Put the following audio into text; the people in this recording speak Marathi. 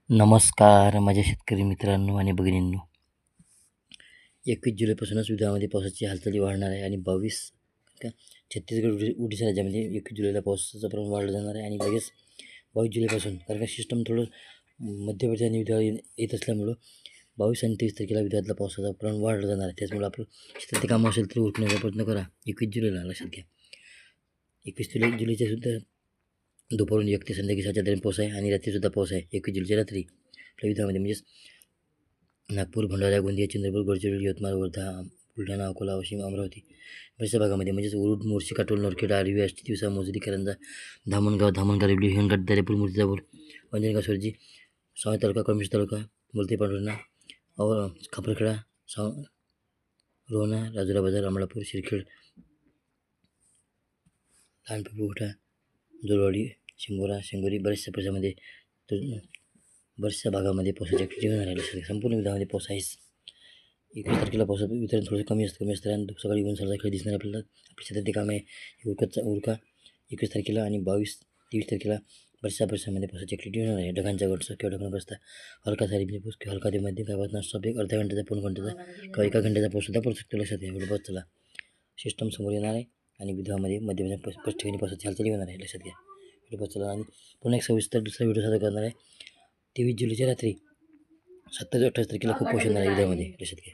नमस्कार माझ्या शेतकरी मित्रांनो आणि भगिनींनो. 21 जुलैपासूनच विदर्भामध्ये पावसाची हालचाली वाढणार आहे आणि 22 का छत्तीसगड ओडिशा राज्यामध्ये 21 जुलैला पावसाचं प्रमाण वाढलं जाणार आहे आणि लगेच 22 जुलैपासून कारण का सिस्टम थोडं मध्यवर्ती आणि विदर्भात येत असल्यामुळं 22 आणि 23 तारखेला विदर्भातला पावसाचं प्रमाण वाढलं जाणार आहे. त्याचमुळे आपण शेतातले कामं असेल तर उरकण्याचा प्रयत्न करा. 21 जुलैला लक्षात घ्या. 21 जुलैच्या सुद्धा दुपारून 1 ते संध्याकाळी 7च्या दरम्यान पाऊस आहे आणि रात्रीसुद्धा पाऊस आहे. 21 जुलैच्या रात्री आपल्या विदर्भामध्ये म्हणजेच नागपूर, भंडारा, गोंदिया, चंद्रपूर, गडचिरोली, यवतमाळ, वर्धा, बुलढाणा, अकोला, वाशिम, अमरावती बऱ्याचशा भागामध्ये म्हणजेच उरुड, मोर्शी, काटोल, नोरखेडा, आर्वी, आष्टी, दिवसा, मोजरी, करंजा, धामणगाव, धामणगाव, हिंगणघाट, दर्यापूर, मूर्तिजापूर, अंजनगाव, सरजी, सावंत तालुका, कळमेश्वर तालुका, बोलते पांढुर्णा, खापरखेडा, रोहणा, राजुरा बाजार, अमळापूर, शिरखेड, लहानपूर, जोरवाडी, शिंगोरा, शेंगोरी बऱ्याचशा परिसरामध्ये बऱ्याचशा भागामध्ये पावसाची ॲक्टिव्हिटी होणार आहे. संपूर्ण विदर्भामध्ये पाऊस आहेच. 21 तारखेला पावसाचं वितरण थोडंसं कमी असतं आणि सकाळी ऊन संध्याकाळी दिसणार आपल्याला. आपल्या शेतात ते काम आहे उरका 21 तारखेला आणि 22-23 तारखेला बऱ्याचशा परिसरामध्ये पावसाची ॲक्टिव्हिटी होणार आहे. ढगांचा गडसं किंवा ढगांना बसता हलका सारी पाऊस किंवा हलका ते मध्ये काय वाजणार एक अर्ध्या घंट्याचा 1 घंट्याचा किंवा 1 घंट्याचा पाऊससुद्धा पडू शकतो. लक्षात घ्या. एवढं चला सिस्टम समोर येणार आहे आणि विदर्भामध्ये मध्य ठिकाणी पावसाची हालचाली होणार आहे. लक्षात घ्या. एवढं चला आणि पुन्हा एक सविस्तर दुसरा व्हिडिओ सादर करणार आहे 23 जुलैच्या रात्री 27-28 तारखेला खूप पाऊस येणार आहे विदर्भामध्ये. लक्षात घ्या.